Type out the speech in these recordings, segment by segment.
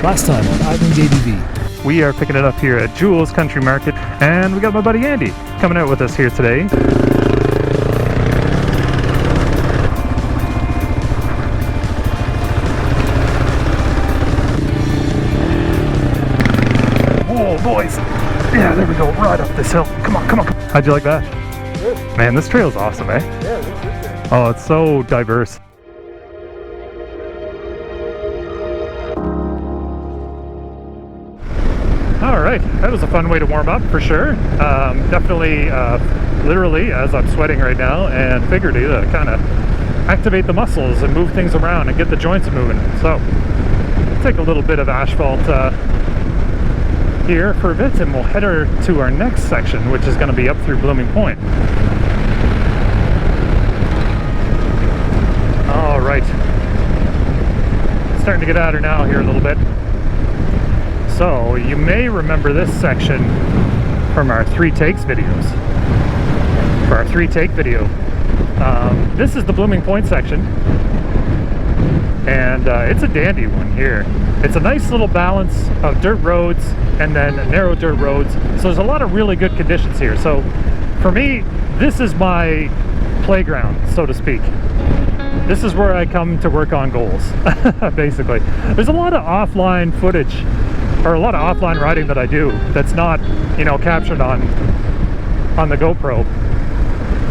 Last time on Island ADV. We are picking it up here at Jules Country Market, and we got my buddy Andy coming out with us here today. Whoa, boys! Yeah, there we go, right up this hill. Come on, come on. How'd you like that? Good. Man, this trail's awesome, eh? Yeah, this is good. Oh, it's so diverse. Alright, that was a fun way to warm up for sure. Definitely, literally, as I'm sweating right now, and figuratively to kind of activate the muscles and move things around and get the joints moving. So, take a little bit of asphalt here for a bit, and we'll head to our next section, which is going to be up through Blooming Point. Alright, starting to get at her now here a little bit. So, you may remember this section from our 3 takes videos. For our 3 take video. This is the Blooming Point section. And it's a dandy one here. It's a nice little balance of dirt roads and then narrow dirt roads. So there's a lot of really good conditions here. So, for me, this is my playground, so to speak. This is where I come to work on goals, basically. There's a lot of offline footage, or a lot of offline riding that I do that's not, you know, captured on the GoPro.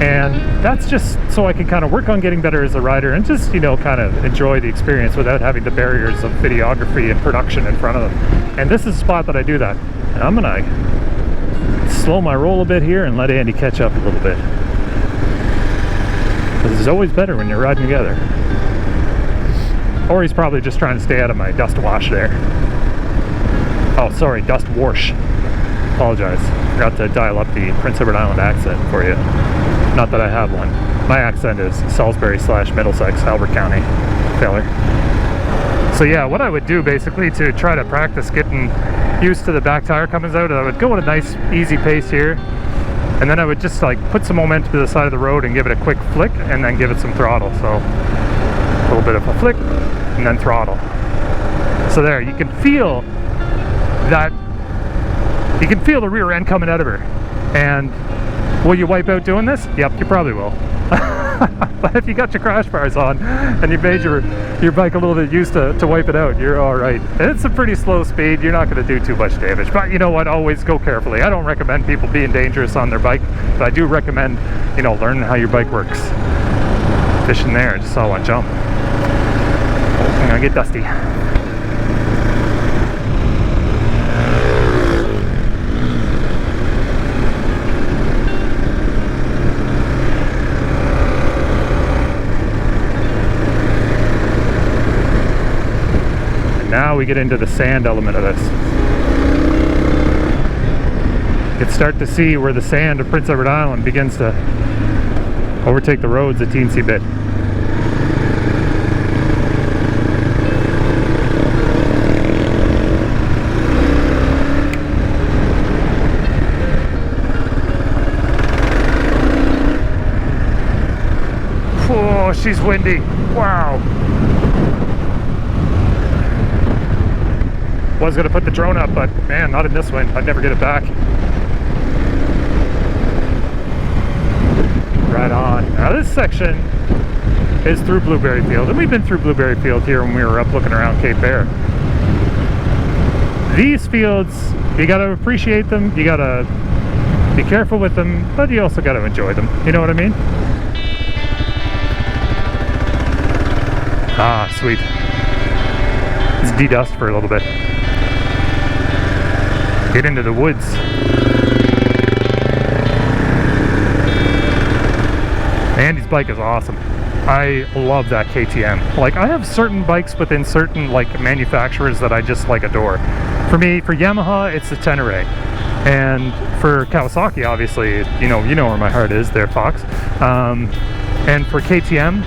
And that's just so I can kind of work on getting better as a rider and just, you know, kind of enjoy the experience without having the barriers of videography and production in front of them. And this is a spot that I do that. And I'm gonna slow my roll a bit here and let Andy catch up a little bit. Because it's always better when you're riding together. Or he's probably just trying to stay out of my dust wash there. Oh, sorry, dust wash. Apologize. Forgot to dial up the Prince Edward Island accent for you. Not that I have one. My accent is Salisbury/Middlesex, Albert County. Failure. So yeah, what I would do basically to try to practice getting used to the back tire coming out, I would go at a nice, easy pace here. And then I would just like put some momentum to the side of the road and give it a quick flick and then give it some throttle. So a little bit of a flick and then throttle. So there, you can feel that, you can feel the rear end coming out of her. And will you wipe out doing this? Yep, you probably will. But if you got your crash bars on and you made your bike a little bit used to wipe it out, you're all right. It's a pretty slow speed. You're not going to do too much damage. But you know what? Always go carefully. I don't recommend people being dangerous on their bike, but I do recommend, you know, learning how your bike works. Fishing there, I just saw one jump. I'm going to get dusty. Now we get into the sand element of this. You can start to see where the sand of Prince Edward Island begins to overtake the roads a teensy bit. Oh, she's windy. Wow. Was going to put the drone up, but man, not in this wind. I'd never get it back. Right on. Now this section is through Blueberry Field, and we've been through Blueberry Field here when we were up looking around Cape Bear. These fields, you got to appreciate them, you got to be careful with them, but you also got to enjoy them. You know what I mean? Ah, sweet. Let's de-dust for a little bit. Get into the woods. Andy's bike is awesome. I love that KTM. Like, I have certain bikes within certain like manufacturers that I just like adore. For me, for Yamaha, it's the Tenere. And for Kawasaki, obviously, you know where my heart is there, Fox. And for KTM,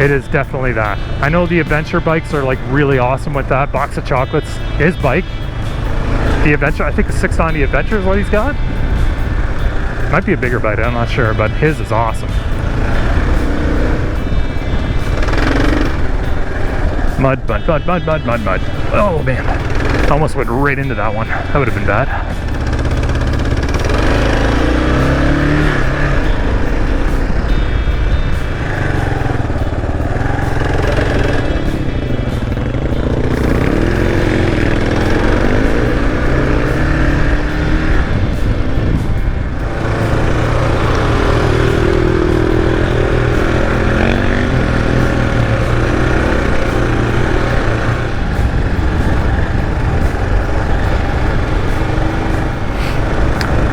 it is definitely that. I know the adventure bikes are like really awesome with that. Box of Chocolates, his bike. The Adventure, I think the 690 Adventure is what he's got. Might be a bigger bike, I'm not sure, but his is awesome. Mud, mud, mud, mud, mud, mud, mud. Oh man, almost went right into that one. That would have been bad.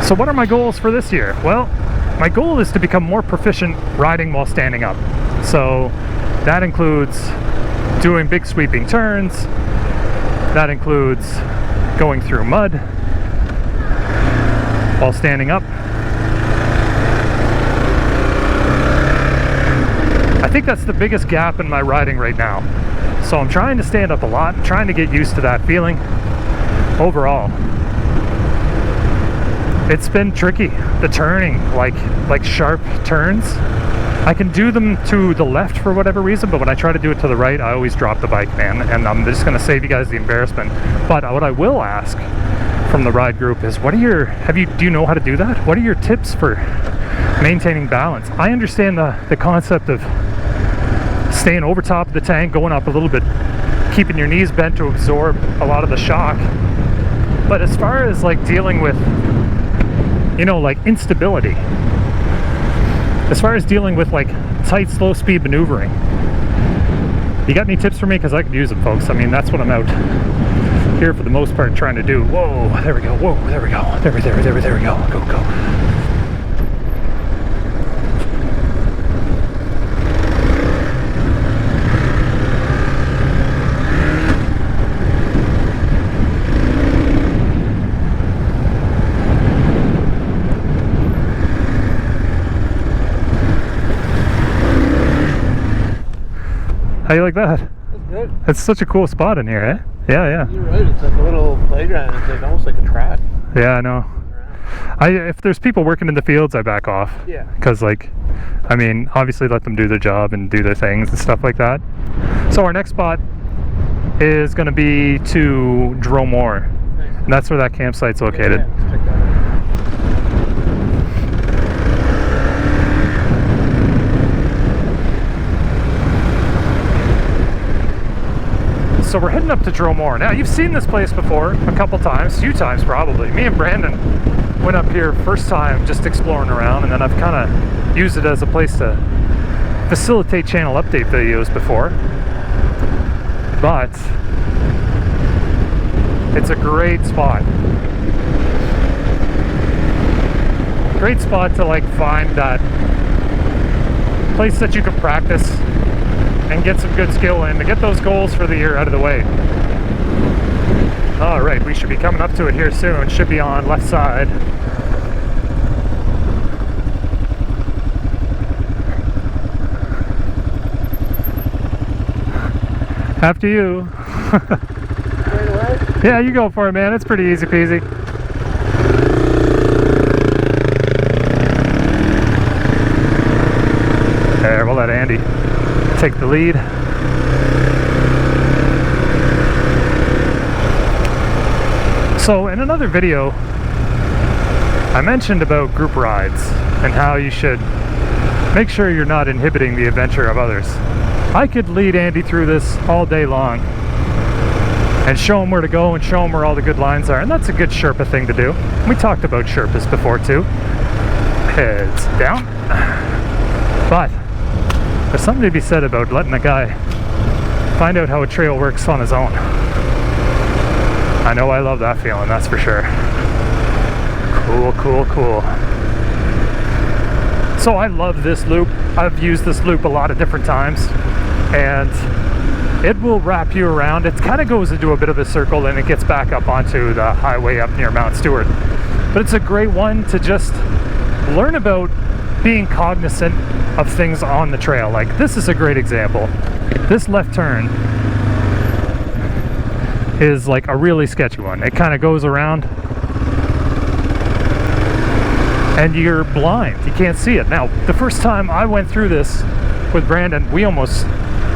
So what are my goals for this year? Well, my goal is to become more proficient riding while standing up. So that includes doing big sweeping turns. That includes going through mud while standing up. I think that's the biggest gap in my riding right now. So I'm trying to stand up a lot, trying to get used to that feeling overall. It's been tricky, the turning, like sharp turns. I can do them to the left for whatever reason, but when I try to do it to the right, I always drop the bike, man. And I'm just gonna save you guys the embarrassment. But what I will ask from the ride group is, do you know how to do that? What are your tips for maintaining balance? I understand the concept of staying over top of the tank, going up a little bit, keeping your knees bent to absorb a lot of the shock. But as far as like dealing with, you know, like instability, as far as dealing with like tight, slow speed maneuvering, you got any tips for me? Because I could use them, folks. I mean, that's what I'm out here for the most part trying to do. Whoa, there we go. Whoa, there we go. There we go. Go. How you like that? That's good. It's such a cool spot in here, eh? Yeah. You're right, it's like a little playground. It's like almost like a track. Yeah, I know. If there's people working in the fields, I back off. Yeah. Because, like, I mean, obviously let them do their job and do their things and stuff like that. So our next spot is going to be to Dromore. Nice. And that's where that campsite's located. Yeah, let's check that out. So we're heading up to Dromore. Now, you've seen this place before a couple times, few times probably. Me and Brandon went up here first time just exploring around, and then I've kind of used it as a place to facilitate channel update videos before. But it's a great spot. Great spot to like find that place that you can practice and get some good skill in to get those goals for the year out of the way. All right, we should be coming up to it here soon. Should be on left side. After you. Straight away? Yeah, you go for it, man. It's pretty easy peasy. There, we'll let Andy take the lead. So in another video, I mentioned about group rides and how you should make sure you're not inhibiting the adventure of others. I could lead Andy through this all day long and show him where to go and show him where all the good lines are, and that's a good Sherpa thing to do. We talked about Sherpas before too. Heads down. But there's something to be said about letting a guy find out how a trail works on his own. I know I love that feeling, that's for sure. Cool. So I love this loop. I've used this loop a lot of different times, and it will wrap you around. It kind of goes into a bit of a circle and it gets back up onto the highway up near Mount Stewart. But it's a great one to just learn about being cognizant of things on the trail. Like this is a great example. This left turn is like a really sketchy one. It kind of goes around and you're blind. You can't see it. Now, the first time I went through this with Brandon, we almost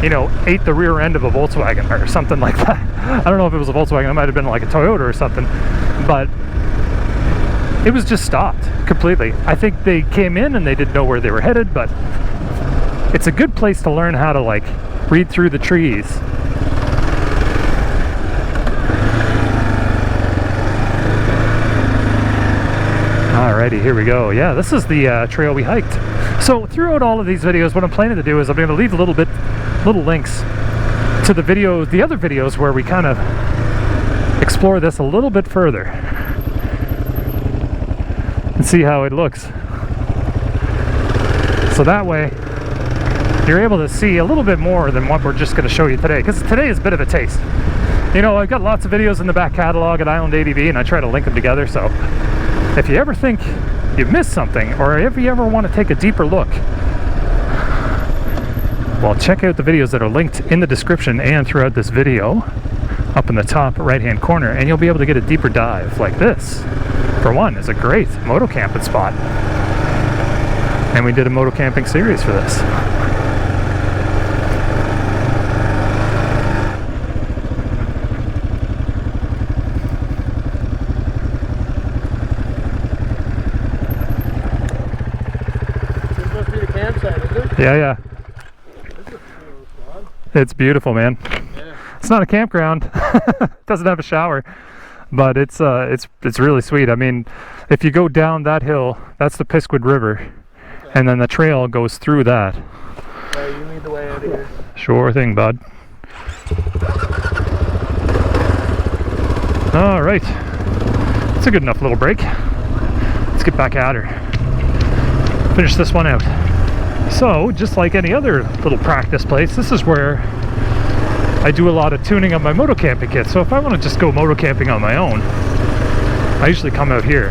you know, ate the rear end of a Volkswagen or something like that. I don't know if it was a Volkswagen, it might have been like a Toyota or something, but it was just stopped completely. I think they came in and they didn't know where they were headed, but it's a good place to learn how to like read through the trees. Alrighty, here we go. Yeah, this is the trail we hiked. So throughout all of these videos, what I'm planning to do is I'm going to leave little links to the videos, the other videos where we kind of explore this a little bit further and see how it looks. So that way you're able to see a little bit more than what we're just going to show you today, because today is a bit of a taste. You know, I've got lots of videos in the back catalog at Island ADV, and I try to link them together. So if you ever think you've missed something, or if you ever want to take a deeper look, well, check out the videos that are linked in the description and throughout this video up in the top right hand corner, and you'll be able to get a deeper dive like this. For one, is a great moto camping spot, and we did a moto camping series for this. This must be the campsite, is it? Yeah. This is a cool spot. It's beautiful, man. Yeah. It's not a campground. It doesn't have a shower, but it's really sweet. I mean, if you go down that hill, that's the Pisquid River, Okay. and then the trail goes through that. Yeah, you lead the way out of here. Sure thing, bud. All right, it's a good enough little break. Let's get back at her. Finish this one out. So, just like any other little practice place, this is where I do a lot of tuning of my moto camping kit. So if I want to just go moto camping on my own, I usually come out here.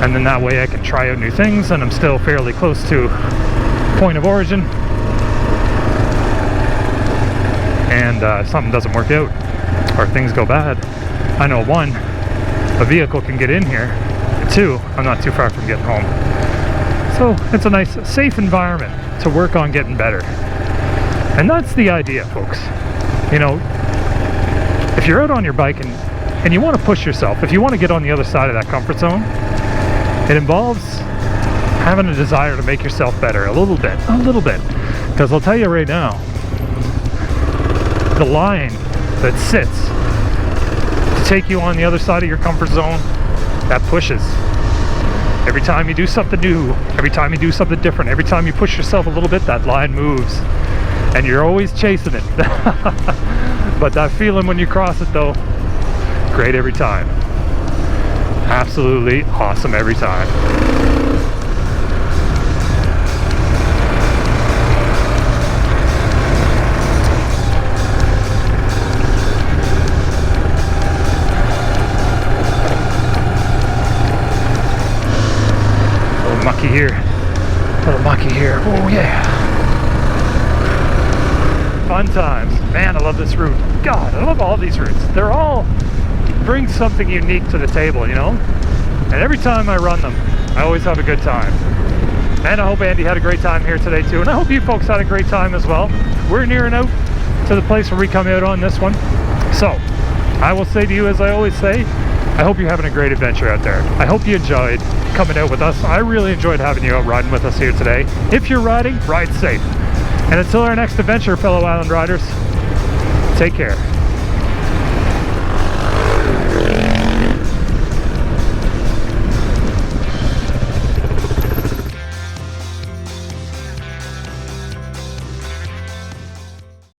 And then that way I can try out new things, and I'm still fairly close to point of origin. And if something doesn't work out, or things go bad, I know one, a vehicle can get in here, and two, I'm not too far from getting home. So it's a nice, safe environment to work on getting better. And that's the idea, folks. You know, if you're out on your bike and you want to push yourself, if you want to get on the other side of that comfort zone, it involves having a desire to make yourself better a little bit. Because I'll tell you right now, the line that sits to take you on the other side of your comfort zone, that pushes. Every time you do something new, every time you do something different, every time you push yourself a little bit, that line moves. And you're always chasing it. But that feeling when you cross it, though, great every time. Absolutely awesome every time. Mucky here, little mucky here. Oh yeah, fun times, man. I love this route. God, I love all these routes. They're all bring something unique to the table, you know. And every time I run them, I always have a good time. And I hope Andy had a great time here today too, and I hope you folks had a great time as well. We're nearing out to the place where we come out on this one. So I will say to you, as I always say, I hope you're having a great adventure out there. I hope you enjoyed coming out with us. I really enjoyed having you out riding with us here today. If you're riding, ride safe. And until our next adventure, fellow island riders, take care.